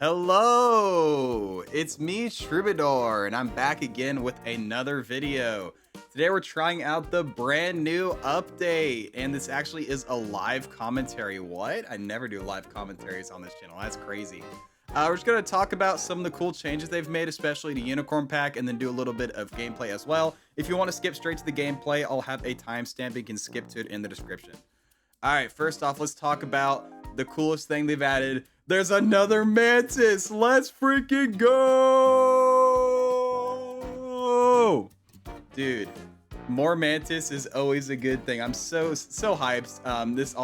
Hello, it's me, Troubadour, and I'm back again with another video. Today we're trying out the brand new update, and this actually is a live commentary. What? I never do live commentaries on this channel. That's crazy. We're just going to talk about some of the cool changes they've made, especially to Unicorn Pack, and then do a little bit of gameplay as well. If you want to skip straight to the gameplay, I'll have a timestamp. You can skip to it in the description. All right, first off, let's talk about the coolest thing they've added. There's another mantis. Let's freaking go. Dude, more mantis is always a good thing. I'm so hyped. This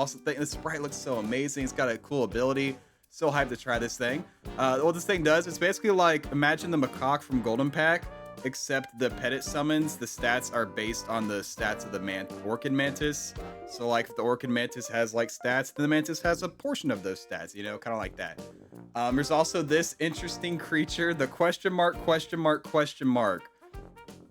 sprite looks so amazing. It's got a cool ability. So hyped to try this thing. What this thing does, it's basically like, imagine the macaque from Golden Pack, except the pet it summons, the stats are based on the stats of the orchid mantis. So like if the orchid mantis has like stats, then the mantis has a portion of those stats, you know, kind of like that. There's also this interesting creature, the question mark.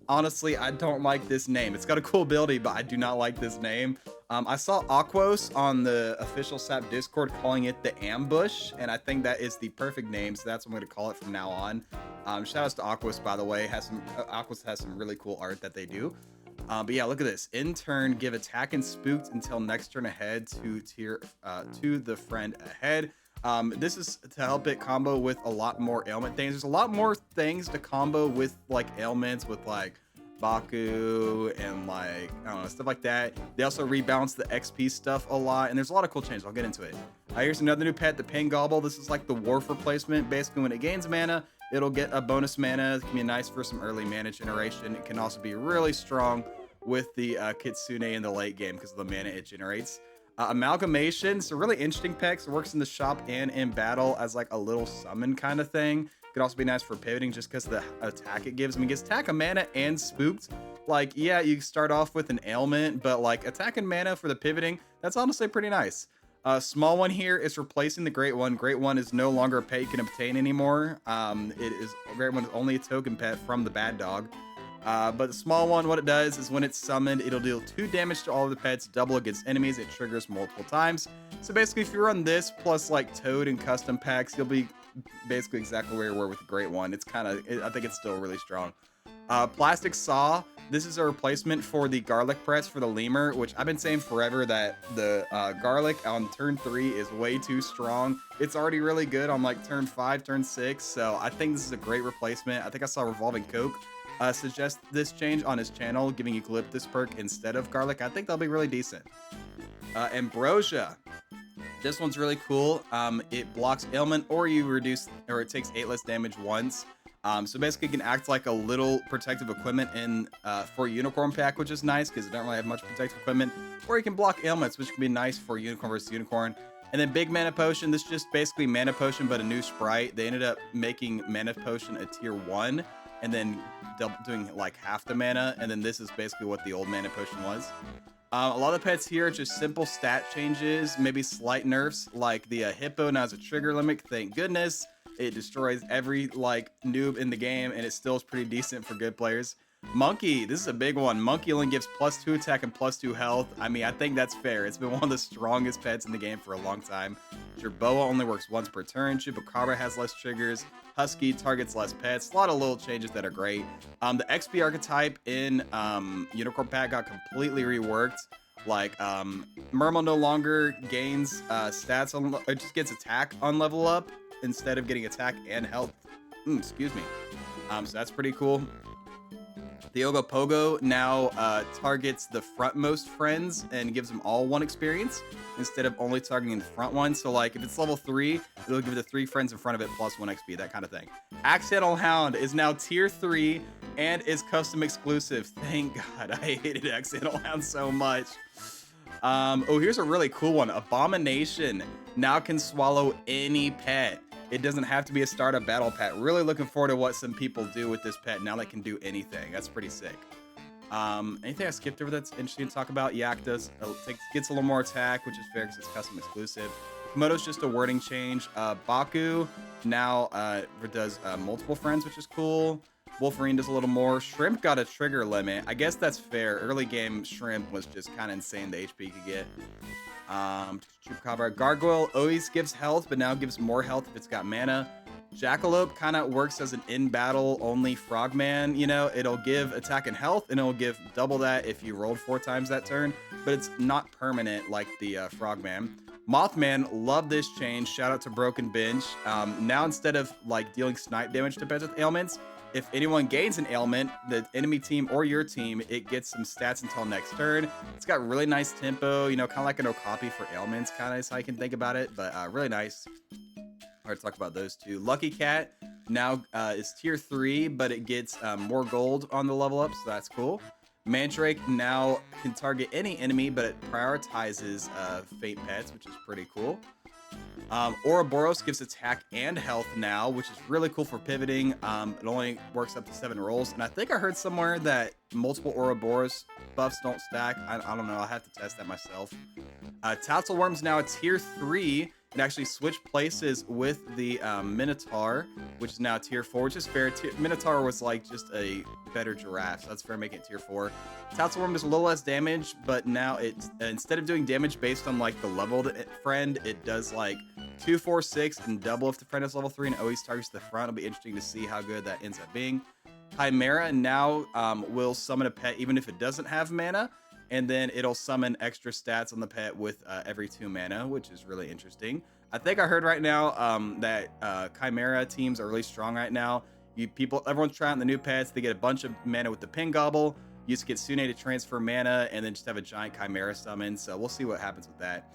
Honestly, I don't like this name. It's got a cool ability, but I do not like this name. I saw Aquos on the official SAP Discord calling it the Ambush, and I think that is the perfect name, so that's what I'm going to call it from now on. Shout outs to Aquos, by the way. Aquos has some really cool art that they do. But yeah, look at this. In turn, give attack and spooked until next turn ahead to the friend ahead. This is to help it combo with a lot more ailment things. There's a lot more things to combo with like ailments with like Baku and like, I don't know, stuff like that. They also rebalance the XP stuff a lot, and there's a lot of cool changes. I'll get into it. Here's another new pet, the Pain Gobble. This is like the Wharf replacement. Basically, when it gains mana, it'll get a bonus mana. It can be nice for some early mana generation. It can also be really strong with the Kitsune in the late game because of the mana it generates. Amalgamation, it's a really interesting pet. It works in the shop and in battle as like a little summon kind of thing. Could also be nice for pivoting just because of the attack it gives. I mean, it gets attack and mana and spooked. Like, yeah, you start off with an ailment, but like attack and mana for the pivoting, that's honestly pretty nice. Small one here is replacing the Great One. Great One is no longer a pet you can obtain anymore. Great One is only a token pet from the bad dog. But the small one, what it does is when it's summoned, it'll deal 2 damage to all of the pets, double against enemies. It triggers multiple times. So basically, if you run this plus like Toad and custom packs, you'll be basically exactly where you were with the Great One. I think it's still really strong. Plastic Saw. This is a replacement for the Garlic Press for the Lemur, which I've been saying forever that the Garlic on turn 3 is way too strong. It's already really good on like turn 5, turn 6. So I think this is a great replacement. I think I saw Revolving Coke suggest this change on his channel, giving Eucalyptus perk instead of Garlic. I think that'll be really decent. Ambrosia. This one's really cool. It blocks ailment, or it takes 8 less damage once. So basically, it can act like a little protective equipment for Unicorn Pack, which is nice because it don't really have much protective equipment. Or you can block ailments, which can be nice for Unicorn versus Unicorn. And then Big Mana Potion. This is just basically Mana Potion, but a new sprite. They ended up making Mana Potion a tier 1, and then doing like half the mana. And then this is basically what the old Mana Potion was. A lot of the pets here are just simple stat changes, maybe slight nerfs, like the Hippo now has a trigger limit, thank goodness. It destroys every like noob in the game, and it still is pretty decent for good players. Monkey, this is a big one. Monkey only gives +2 attack and +2 health. I mean, I think that's fair. It's been one of the strongest pets in the game for a long time. Jerboa only works once per turn. Chupacabra has less triggers. Husky targets less pets. A lot of little changes that are great. The XP archetype in Unicorn Pack got completely reworked. Like, Murmel no longer gains stats it just gets attack on level up instead of getting attack and health. Excuse me. So that's pretty cool. The Ogopogo now targets the frontmost friends and gives them all 1 experience instead of only targeting the front one. So like if it's level 3, it'll give the 3 friends in front of it +1 XP, that kind of thing. Accidental Hound is now tier 3 and is custom exclusive. Thank God. I hated Accidental Hound so much. Oh, here's a really cool one. Abomination now can swallow any pet. It doesn't have to be a startup battle pet. Really looking forward to what some people do with this pet. Now they can do anything. That's pretty sick. Anything I skipped over that's interesting to talk about? Yak gets a little more attack, which is fair because it's custom exclusive. Komodo's just a wording change. Baku now does multiple friends, which is cool. Wolverine does a little more. Shrimp got a trigger limit. I guess that's fair. Early game Shrimp was just kind of insane, the HP you could get. Chupacabra. Gargoyle always gives health, but now gives more health if it's got mana. Jackalope kind of works as an in-battle only frogman. You know, it'll give attack and health, and it'll give double that if you rolled 4 times that turn, but it's not permanent like the frogman. Mothman, love this change. Shout out to Broken Binge. Now instead of like dealing snipe damage to pets with ailments, if anyone gains an ailment, the enemy team or your team, it gets some stats until next turn. It's got really nice tempo, you know, kind of like an Okapi for ailments, kind of is how you can think about it, but really nice. All right, talk about those two. Lucky Cat now is tier 3, but it gets more gold on the level up, so that's cool. Mandrake now can target any enemy, but it prioritizes faint pets, which is pretty cool. Ouroboros gives attack and health now, which is really cool for pivoting. It only works up to 7 rolls, and I think I heard somewhere that multiple Ouroboros buffs don't stack. I don't know. I'll have to test that myself. Tatzelworm's now a tier 3. It actually switched places with the Minotaur, which is now tier 4, which is fair. Minotaur was like just a better giraffe, so that's fair making it tier 4. Tatzelworm does a little less damage, but now it's instead of doing damage based on like the leveled friend, it does like 2, 4, 6, and double if the friend is level 3 and always targets the front. It'll be interesting to see how good that ends up being. Chimera now will summon a pet even if it doesn't have mana, and then it'll summon extra stats on the pet with every 2 mana, which is really interesting. I think I heard right now that Chimera teams are really strong right now. Everyone's trying the new pets. They get a bunch of mana with the Pin Gobble. Use Kitsune to transfer mana, and then just have a giant Chimera summon. So we'll see what happens with that.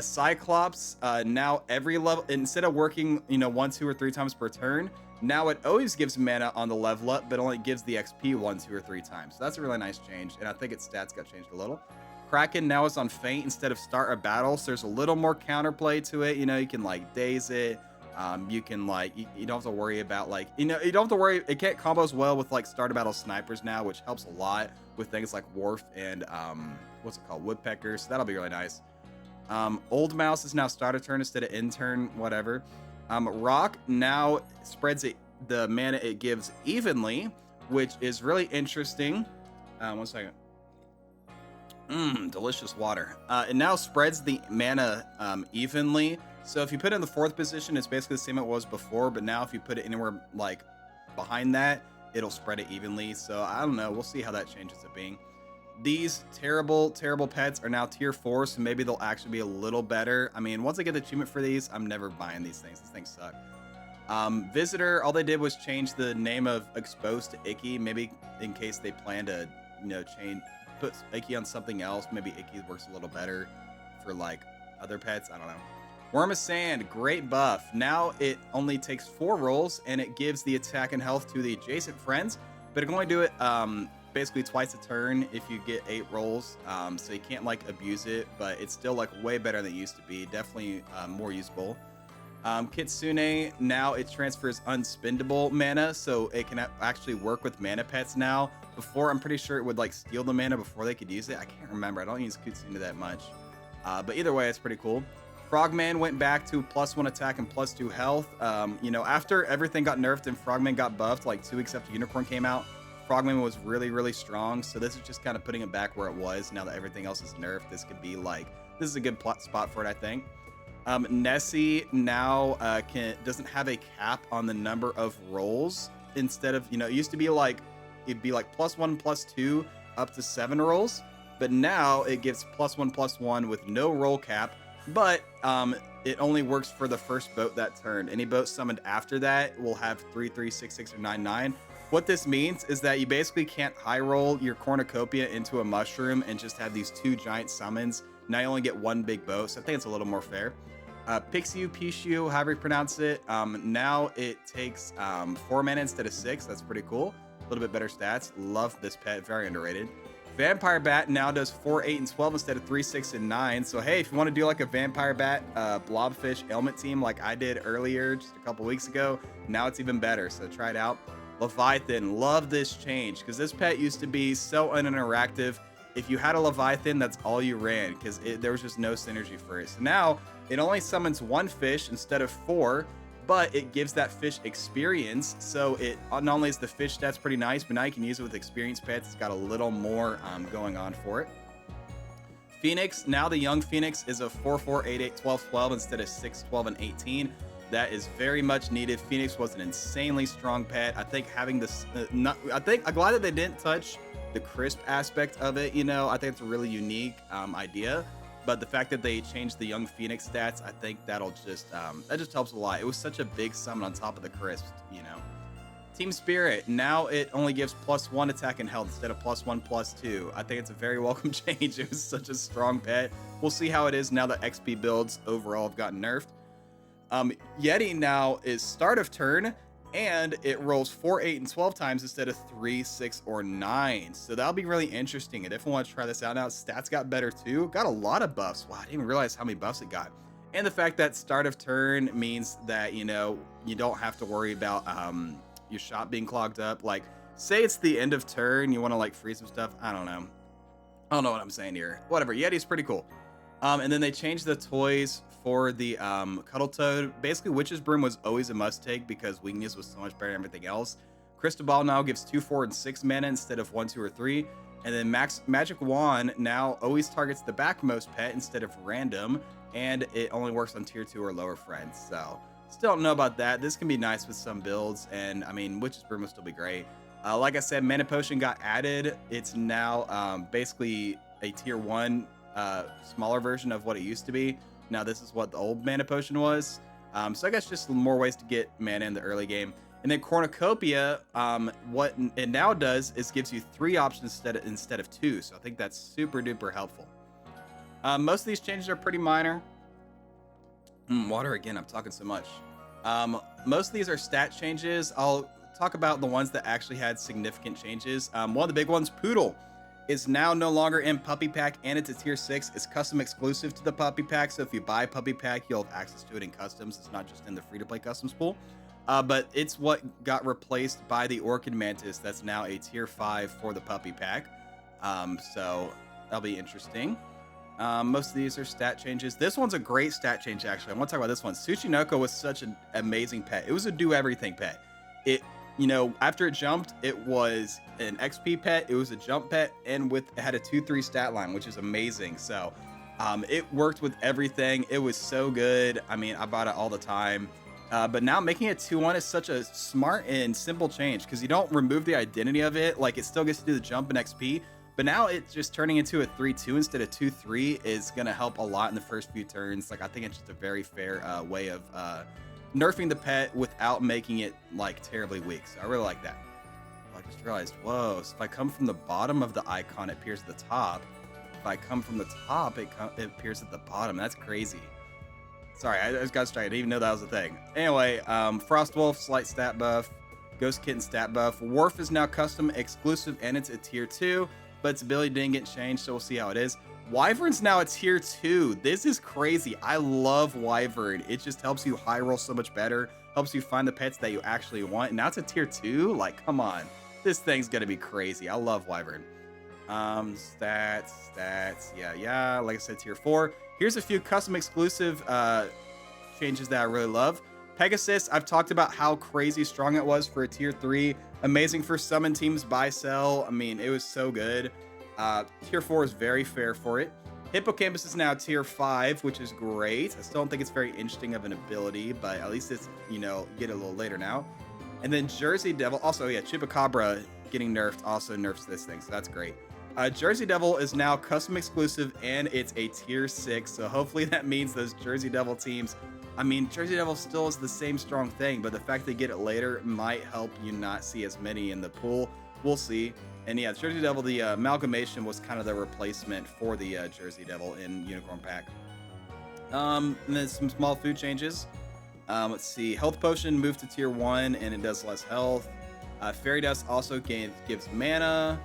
Cyclops now every level, instead of working 1, 2, or 3 times per turn, now it always gives mana on the level up, but only gives the XP 1, 2, or 3 times. So that's a really nice change, and I think its stats got changed a little. Kraken now is on feint instead of start a battle, so there's a little more counterplay to it. You know, you can like daze it. You can like you don't have to worry about like you don't have to worry. It can't combo as well with like start a battle snipers now, which helps a lot with things like Wharf and what's it called, Woodpeckers. So that'll be really nice. Old Mouse is now start a turn instead of in turn, whatever. Rock now spreads the mana it gives evenly, which is really interesting. 1 second. Delicious water. It now spreads the mana evenly. So if you put it in the 4th position, it's basically the same it was before, but now if you put it anywhere like behind that, it'll spread it evenly. So I don't know. We'll see how that changes it being. These terrible, terrible pets are now tier 4, so maybe they'll actually be a little better. I mean, once I get the achievement for these, I'm never buying these things. These things suck. Visitor, all they did was change the name of Exposed to Icky, maybe in case they plan to, put Icky on something else. Maybe Icky works a little better for like other pets. I don't know. Worm of Sand, great buff. Now it only takes 4 rolls, and it gives the attack and health to the adjacent friends, but it can only do it basically twice a turn if you get 8 rolls, so you can't like abuse it, but it's still like way better than it used to be. Definitely more usable. Kitsune, now it transfers unspendable mana, so it can actually work with mana pets now. Before, I'm pretty sure it would like steal the mana before they could use it. I can't remember. I don't use Kitsune that much, but either way, it's pretty cool. Frogman went back to +1 attack and +2 health. After everything got nerfed and Frogman got buffed like 2 weeks after Unicorn came out, Frogman was really, really strong. So this is just kind of putting it back where it was. Now that everything else is nerfed, this is a good spot for it, I think. Nessie now doesn't have a cap on the number of rolls. Instead of, it used to be like, it'd be like +1, +2, up to 7 rolls. But now it gives +1, +1 with no roll cap. But it only works for the first boat that turn. Any boat summoned after that will have 3, 3, 6, 6, or 9, 9. What this means is that you basically can't high roll your cornucopia into a mushroom and just have these 2 giant summons. Now you only get 1 big boat, so I think it's a little more fair. Pixiu, however you pronounce it, now it takes 4 mana instead of 6. That's pretty cool. A little bit better stats. Love this pet. Very underrated. Vampire Bat now does 4, 8, and 12 instead of 3, 6, and 9. So hey, if you want to do like a Vampire Bat Blobfish ailment team like I did earlier just a couple weeks ago, now it's even better. So try it out. Leviathan, love this change because this pet used to be so uninteractive. If you had a Leviathan, that's all you ran because there was just no synergy for it. So now it only summons 1 fish instead of 4, but it gives that fish experience. So it not only is the fish stats pretty nice, but now you can use it with experience pets. It's got a little more going on for it. Phoenix, now the young Phoenix is a 4, 4, 8, 8, 12, 12 instead of 6, 12, and 18. That is very much needed. Phoenix was an insanely strong pet. I think having this, I'm glad that they didn't touch the crisp aspect of it. I think it's a really unique idea. But the fact that they changed the young Phoenix stats, I think that just helps a lot. It was such a big summon on top of the crisp. Team Spirit, now it only gives +1 attack and health instead of +1/+2. I think it's a very welcome change. It was such a strong pet. We'll see how it is now that XP builds overall have gotten nerfed. Yeti now is start of turn, and it rolls 4, 8, and 12 times instead of 3, 6, or 9. So that'll be really interesting. I definitely want to try this out now. Stats got better too. Got a lot of buffs. Wow, I didn't even realize how many buffs it got. And the fact that start of turn means that, you don't have to worry about your shop being clogged up. Like, say it's the end of turn, you want to like freeze some stuff. I don't know what I'm saying here. Whatever. Yeti's pretty cool. And then they changed the toys for the Cuddle Toad. Basically, Witch's Broom was always a must take because weakness was so much better than everything else. Crystal Ball now gives 2, 4, and 6 mana instead of 1, 2, or 3. And then Magic Wand now always targets the backmost pet instead of random, and it only works on tier 2 or lower friends. So still don't know about that. This can be nice with some builds, and I mean, Witch's Broom will still be great. Like I said, Mana Potion got added. It's now basically a tier 1 smaller version of what it used to be. Now this is what the old Mana Potion was. So I guess just more ways to get mana in the early game. And then Cornucopia, what it now does is gives you 3 options instead of 2. So I think that's super duper helpful. Most of these changes are pretty minor. Water again, I'm talking so much. Most of these are stat changes. I'll talk about the ones that actually had significant changes. One of the big ones, Poodle, is now no longer in Puppy Pack, and it's a tier 6. It's custom exclusive to the Puppy Pack, so if you buy Puppy Pack, you'll have access to it in customs. It's not just in the free-to-play customs pool. But it's what got replaced by the Orchid Mantis. That's now a tier 5 for the Puppy Pack. So that'll be interesting. Most of these are stat changes. This one's a great stat change, actually. I want to talk about this one. Tsuchinoko was such an amazing pet. It was a do-everything pet. After it jumped, it was an XP pet, it was a jump pet, and it had a 2-3 stat line, which is amazing. So it worked with everything. It was so good. I mean, I bought it all the time. But now making it 2-1 is such a smart and simple change because you don't remove the identity of it. Like, it still gets to do the jump and XP, but now it's just turning into a 3-2 instead of 2-3 is going to help a lot in the first few turns. Like, I think it's just a very fair way of nerfing the pet without making it like terribly weak. So I really like that. I just realized, whoa, so if I come from the bottom of the icon, it appears at the top. If I come from the top, it appears at the bottom. That's crazy. Sorry, I just got straight. I didn't even know that was a thing. Anyway, Frostwolf, slight stat buff. Ghost Kitten, stat buff. Worf is now custom exclusive, and it's a tier 2, but its ability didn't get changed, so we'll see how it is. Wyvern's now a tier 2. This is crazy. I love Wyvern. It just helps you high roll so much better. Helps you find the pets that you actually want. And now it's a tier 2? Like, come on. This thing's gonna be crazy. I love Wyvern. Stats. Yeah. Like I said, tier 4. Here's a few custom exclusive changes that I really love. Pegasus, I've talked about how crazy strong it was for a tier 3. Amazing for summon teams, buy, sell. I mean, it was so good. Tier 4 is very fair for it. Hippocampus is now tier 5, which is great. I still don't think it's very interesting of an ability, but at least it's, get it a little later now. And then Jersey Devil, also, yeah, Chupacabra getting nerfed also nerfs this thing, so that's great. Jersey Devil is now custom exclusive, and it's a tier 6, so hopefully that means those Jersey Devil teams, I mean, Jersey Devil still is the same strong thing, but the fact they get it later might help you not see as many in the pool. We'll see. And yeah, Jersey Devil, the amalgamation was kind of the replacement for the Jersey Devil in Unicorn Pack. And then some small food changes. Let's see. Health Potion moved to tier 1, and it does less health. Fairy Dust also gives mana.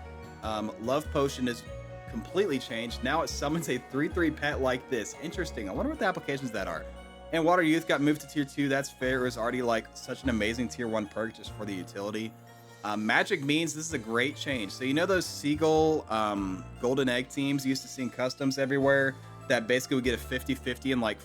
Love Potion is completely changed. Now it summons a 3-3 pet like this. Interesting. I wonder what the applications that are. And Water Youth got moved to tier 2. That's fair. It was already like such an amazing tier 1 perk just for the utility. Magic Means, this is a great change. So those Seagull Golden Egg teams you used to see in customs everywhere that basically would get a 50-50 in like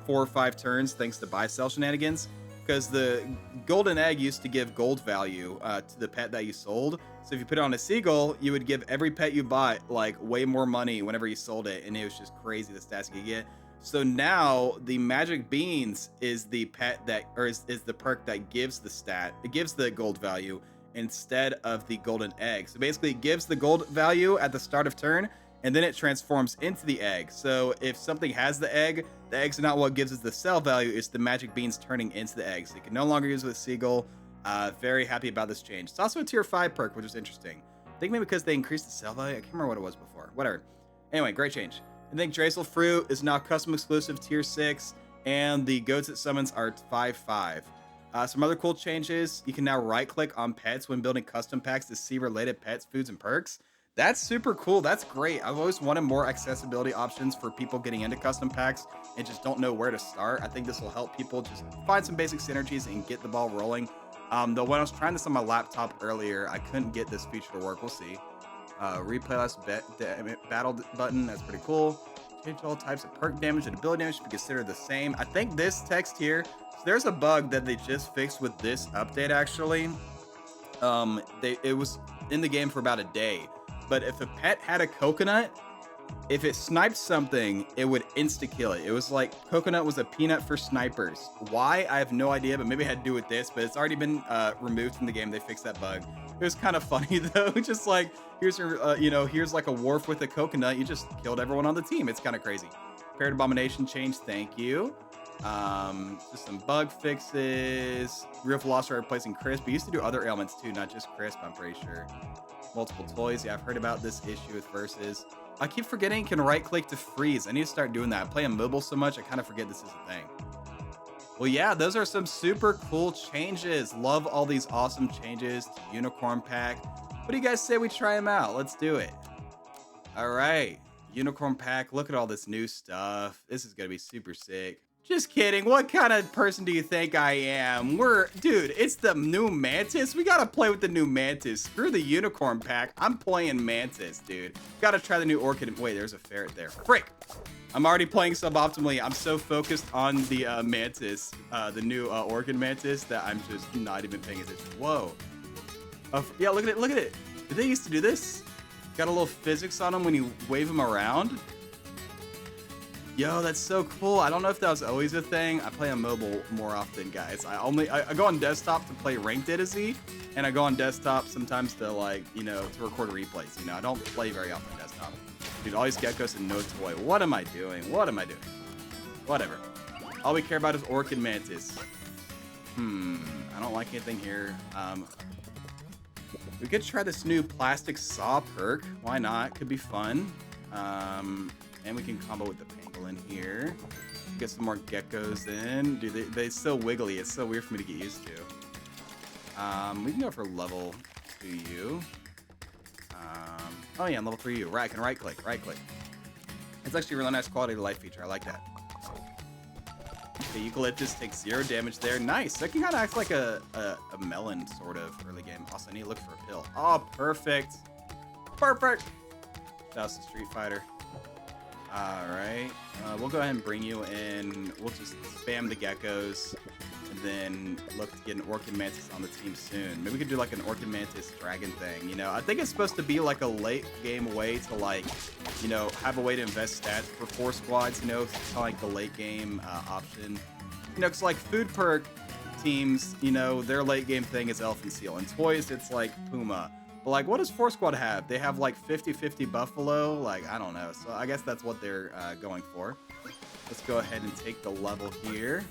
4 or 5 turns thanks to buy-sell shenanigans? Because the Golden Egg used to give gold value to the pet that you sold. So if you put it on a Seagull, you would give every pet you bought like way more money whenever you sold it, and it was just crazy the stats you could get. So now the magic beans is the pet that, or is the perk that gives the stat. It gives the gold value instead of the golden egg. So basically it gives the gold value at the start of turn, and then it transforms into the egg. So if something has the egg's not what gives us the sell value, it's the magic beans turning into the egg. So you can no longer use it with Seagull. Very happy about this change. It's also a tier 5 perk, which is interesting. I think maybe because they increased the sell value. I can't remember what it was before. Whatever. Anyway, great change. I think Drazel Fruit is now custom exclusive tier 6, and the goats it summons are 5/5. Some other cool changes. You can now right click on pets when building custom packs to see related pets, foods, and perks. That's super cool. That's great. I've always wanted more accessibility options for people getting into custom packs and just don't know where to start. I think this will help people just find some basic synergies and get the ball rolling. Though when I was trying this on my laptop earlier, I couldn't get this feature to work. We'll see. Replay last battle button. That's pretty cool. Change all types of perk damage and ability damage should be considered the same. I think this text here, so there's a bug that they just fixed with this update actually. It was in the game for about a day, but if a pet had a coconut, if it sniped something, it would insta-kill it. It was like coconut was a peanut for snipers. Why? I have no idea, but maybe it had to do with this, but it's already been removed from the game. They fixed that bug. It was kind of funny though. Just like, here's your, here's like a wharf with a coconut. You just killed everyone on the team. It's kind of crazy. Paired abomination change. Thank you. Just some bug fixes. Real Velociraptor replacing Crisp. We used to do other ailments too, not just Crisp, I'm pretty sure. Multiple toys. Yeah, I've heard about this issue with versus. I keep forgetting you can right click to freeze. I need to start doing that. I play on mobile so much, I kind of forget this is a thing. Well, yeah, those are some super cool changes. Love all these awesome changes to Unicorn Pack. What do you guys say we try them out? Let's do it. All right, Unicorn Pack. Look at all this new stuff. This is going to be super sick. Just kidding. What kind of person do you think I am? Dude, it's the new Mantis. We gotta play with the new Mantis. Screw the Unicorn Pack. I'm playing Mantis, dude. Gotta try the new Orchid. Wait, there's a ferret there. Frick. I'm already playing suboptimally. I'm so focused on the Mantis, the new Orchid Mantis, that I'm just not even paying attention. Whoa. Yeah, look at it. Look at it. Did they used to do this? Got a little physics on them when you wave them around. Yo, that's so cool. I don't know if that was always a thing. I play on mobile more often, guys. I go on desktop to play Ranked A to Z, and I go on desktop sometimes to to record replays. I don't play very often on desktop. Dude, all these geckos and no toy. What am I doing? What am I doing? Whatever. All we care about is Orchid Mantis. I don't like anything here. We could try this new plastic saw perk. Why not? Could be fun. And we can combo with the pangolin here. Get some more geckos in. Dude, they're so wiggly. It's so weird for me to get used to. We can go for level 2U. Oh yeah, level 3U. Right, I can right click. It's actually a really nice quality of life feature. I like that. The eucalyptus takes 0 damage there. Nice. That can kind of act like a melon sort of early game. Also, I need to look for a pill. Oh, perfect. Perfect. That's the Street Fighter. Alright, we'll go ahead and bring you in. We'll just spam the geckos and then look to get an Orchid Mantis on the team soon. Maybe we could do like an Orchid Mantis dragon thing, I think it's supposed to be like a late game way to have a way to invest stats for 4 squads, it's kind of like the late game option. Because like food perk teams, their late game thing is Elf and Seal. And toys, it's like Puma. But like, what does 4 Squad have? They have like 50-50 Buffalo? Like, I don't know. So I guess that's what they're going for. Let's go ahead and take the level here.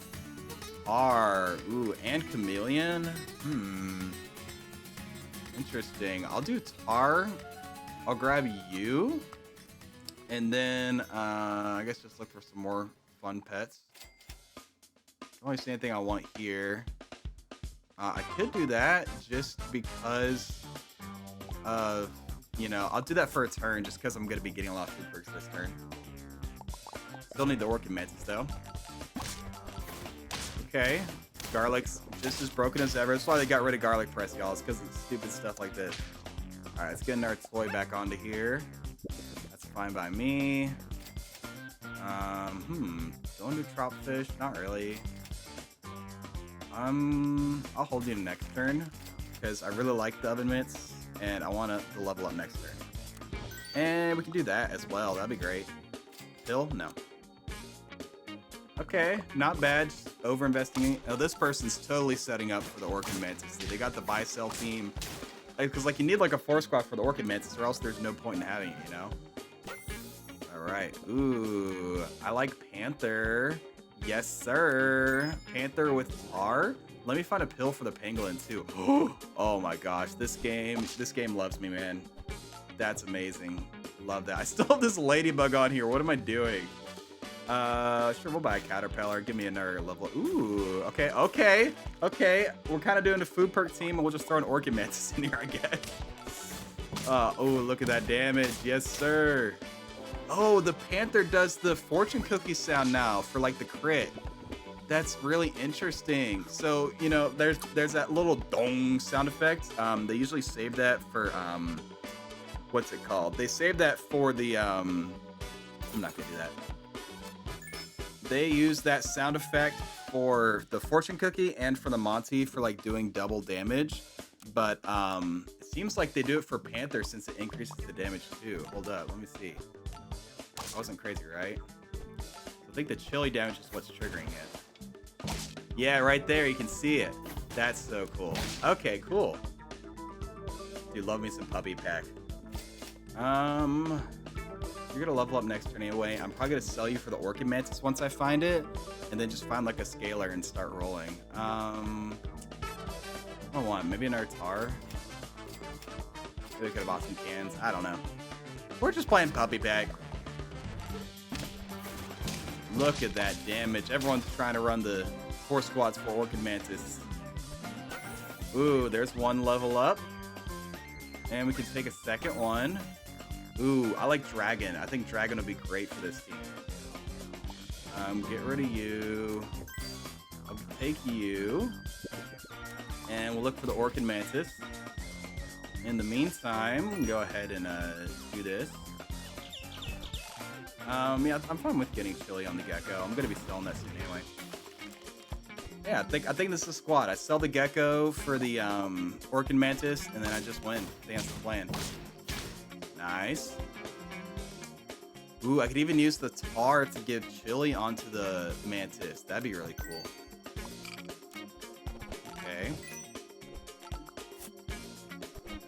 R. Ooh, and Chameleon. Interesting. I'll do Tar. I'll grab you. And then, I guess just look for some more fun pets. Don't really see anything I want here. I could do that just because... I'll do that for a turn just because I'm going to be getting a lot of food perks this turn. Still need the Orchid Mantis though. Okay. Garlic's just as broken as ever. That's why they got rid of Garlic Press, y'all. It's because of stupid stuff like this. Alright, let's get our toy back onto here. That's fine by me. Don't do Trop Fish. Not really. I'll hold you next turn because I really like the oven mitts. And I want to level up next turn. And we can do that as well. That'd be great. Pill? No. Okay, not bad. Just over investing. Oh, this person's totally setting up for the Orchid Mantis. They got the buy sell team. Because like you need like a 4 squad for the Orchid Mantis, or else there's no point in having it, you know? Alright. Ooh, I like Panther. Yes, sir. Panther with tar. Let me find a pill for the Pangolin too. Oh my gosh, this game loves me, man. That's amazing. Love that. I still have this ladybug on here. What am I doing? Sure, we'll buy a caterpillar. Give me another level. Ooh, okay. We're kind of doing a food perk team, and we'll just throw an Orchid Mantis in here, I guess. Oh, look at that damage. Yes, sir. Oh, the Panther does the fortune cookie sound now for like the crit. That's really interesting. So, you know, there's that little dong sound effect. They usually save that for what's it called? They save that for the I'm not gonna do that. They use that sound effect for the fortune cookie and for the Monty for like doing double damage. But it seems like they do it for Panther since it increases the damage too. Hold up, let me see. I wasn't crazy, right? I think the chili damage is what's triggering it. Yeah, right there, you can see it. That's so cool. Okay, cool. Dude, love me some puppy pack. You're gonna level up next turn anyway. I'm probably gonna sell you for the Orchid Mantis once I find it, and then just find like a scalar and start rolling. I want maybe another tar. Maybe we could have bought some cans. I don't know. We're just playing puppy pack. Look at that damage. Everyone's trying to run the 4 squads for Orchid Mantis. Ooh, there's one level up. And we can take a second one. Ooh, I like Dragon. I think Dragon would be great for this team. Get rid of you. I'll take you. And we'll look for the Orchid Mantis. In the meantime, we can go ahead and do this. Yeah, I'm fine with getting chili on the gecko. I'm gonna be selling that soon anyway. Yeah, I think this is a squad. I sell the gecko for the Orchid Mantis, and then I just win. That's the plan. Nice. Ooh, I could even use the tar to give chili onto the mantis. That'd be really cool. Okay.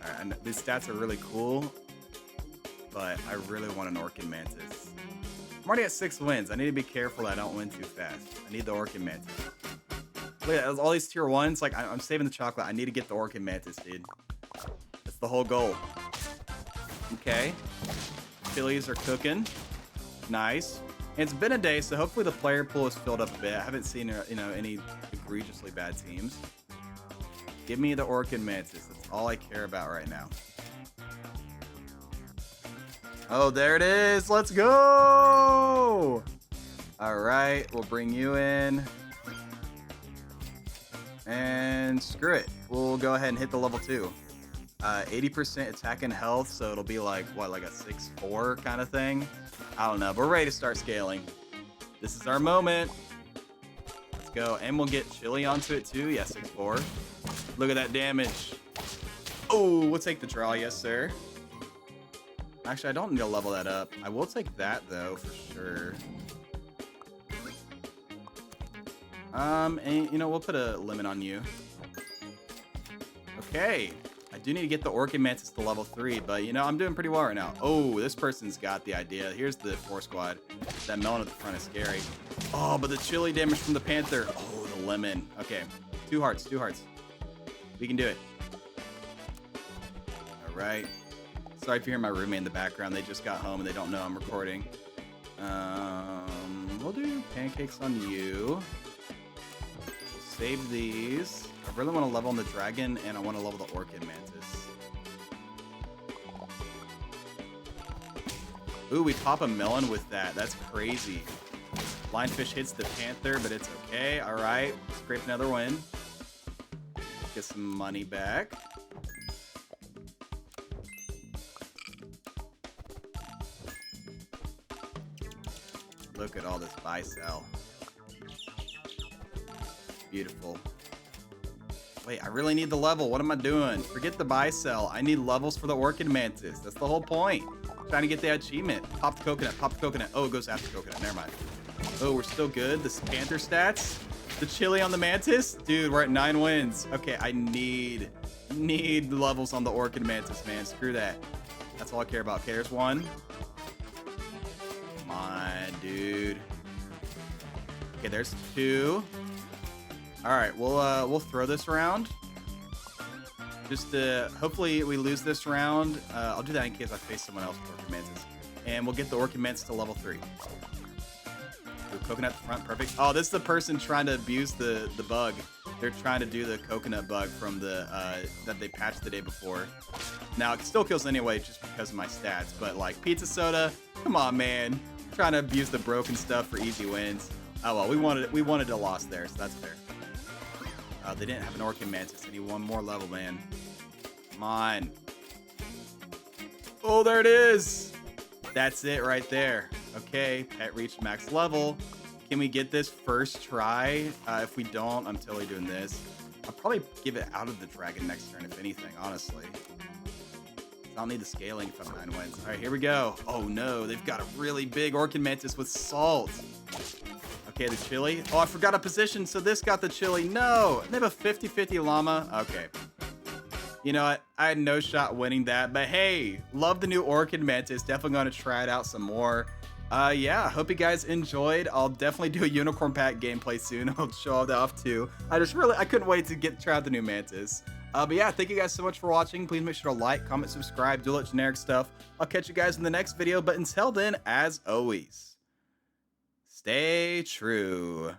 Alright, these stats are really cool, but I really want an Orchid Mantis. I'm already at 6 wins. I need to be careful that I don't win too fast. I need the Orchid Mantis. Look at all these tier 1s. Like, I'm saving the chocolate. I need to get the Orchid Mantis, dude. That's the whole goal. Okay. Chilies are cooking. Nice. And it's been a day, so hopefully the player pool is filled up a bit. I haven't seen, you know, any egregiously bad teams. Give me the Orchid Mantis. That's all I care about right now. Oh, there it is. Let's go. All right. We'll bring you in. And screw it. We'll go ahead and hit the level 2. 80% attack and health, so it'll be like, what, like a 6-4 kind of thing? I don't know, but we're ready to start scaling. This is our moment. Let's go. And we'll get chili onto it too. Yeah, 6-4. Look at that damage. Oh, we'll take the draw. Yes, sir. Actually, I don't need to level that up. I will take that, though, for sure. And, you know, we'll put a limit on you. Okay. I do need to get the Orchid Mantis to level 3, but, you know, I'm doing pretty well right now. Oh, this person's got the idea. Here's the 4 squad. That melon at the front is scary. Oh, but the chili damage from the Panther. Oh, the lemon. Okay. 2 hearts, 2 hearts. We can do it. All right. Sorry if you hear my roommate in the background. They just got home and they don't know I'm recording. We'll do pancakes on you. We'll save these. I really want to level on the dragon, and I want to level the Orchid Mantis. Ooh, we pop a melon with that. That's crazy. Lionfish hits the Panther, but it's okay. All right, scrape another win. Get some money back. Look at all this buy-sell. Beautiful. Wait, I really need the level. What am I doing? Forget the buy-sell. I need levels for the Orchid Mantis. That's the whole point. I'm trying to get the achievement. Pop the coconut. Pop the coconut. Oh, it goes after coconut. Never mind. Oh, we're still good. The Panther stats. The chili on the Mantis. Dude, we're at 9 wins. Okay, I need levels on the Orchid Mantis, man. Screw that. That's all I care about. Okay, there's one. Come on, dude. Okay, there's 2. All right, we'll throw this around. Just hopefully we lose this round. I'll do that in case I face someone else with Orchid Mantis. And we'll get the Orchid Mantis to level 3. Coconut at the front, perfect. Oh, this is the person trying to abuse the bug. They're trying to do the coconut bug from the that they patched the day before. Now it still kills anyway just because of my stats, but like pizza soda, come on, man. Trying to abuse the broken stuff for easy wins. Oh well, we wanted a loss there, so that's fair. They didn't have an Orchid Mantis. I need one more level, man. Come on. Oh, there it is. That's it right there. Okay, pet reached max level. Can we get this first try? If we don't, I'm totally doing this. I'll probably give it out of the dragon next turn, if anything, honestly. I don't need the scaling if I'm 9 wins. All right, here we go. Oh no, they've got a really big Orchid Mantis with salt. Okay, the chili. Oh, I forgot a position, so this got the chili. No, they have a 50-50 llama. Okay. You know what? I had no shot winning that, but hey, love the new Orchid Mantis. Definitely going to try it out some more. Yeah, hope you guys enjoyed. I'll definitely do a unicorn pack gameplay soon. I'll show that off too. I couldn't wait to try out the new Mantis. But yeah, thank you guys so much for watching. Please make sure to like, comment, subscribe, do all that generic stuff. I'll catch you guys in the next video, but until then, as always, stay true.